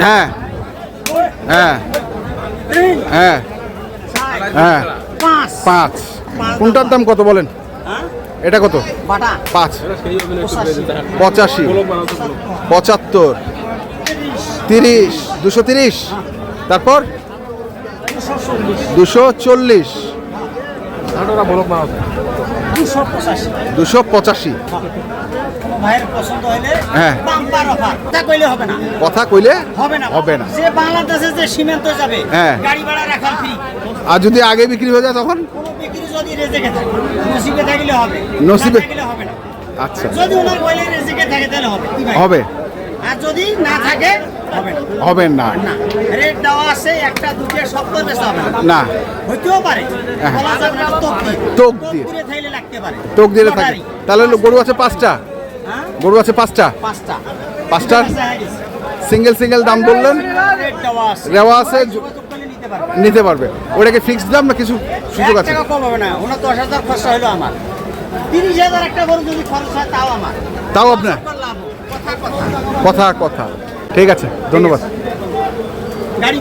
হ্যাঁ হ্যাঁ হ্যাঁ হ্যাঁ 5 কোনটার দাম কত বলেন? এটা কত? 5 85 75 30 230 তারপর 240 285 ভাইয়ের পছন্দ হলে হ্যাঁ বাম্পার অফার কথা কইলে হবে না, কথা কইলে হবে না যে বাংলাদেশে যে সীমান্ত যাবে হ্যাঁ গাড়ি ভাড়া রাখা ফ্রি। আর যদি আগে বিক্রি হয়ে যায় তখন কোনো বিক্রি যদি রেজেকে থাকে নসিবে থাকলে হবে, নসিবে না থাকলে হবে না। আচ্ছা যদি ওনার বইলে রেজেকে থাকে তাহলে হবে কি ভাই? হবে আর যদি না থাকে হবে না। হবে না না রেট দেওয়া আছে, একটা দুটো সপ্তাহ বেচা হবে না, না হইতেও পারে হ্যাঁ। বলা যাবে না, তোক দিয়ে তোক দিয়ে। থাইলে লাগতে পারে, টোক দিলে থাকে লটারি। তাহলে গরু আছে 5টা হ্যাঁ গরু আছে 5টা 5টার সিঙ্গেল দাম বললেন রেট দেওয়া আছে, দেওয়া আছে যোগাযোগ করলে নিতে পারবে। নিতে পারবে ওটাকে ফিক্সড দাম না কিছু সুযোগ আছে? 1 টাকা কম হবে না, ওনার 10,000 খরচা হলো আমার, 30,000 একটা বড় যদি খরচ হয় তাও আমার, তাও আপনার লাভ। কথা কথা ঠিক আছে ধন্যবাদ। গাড়ি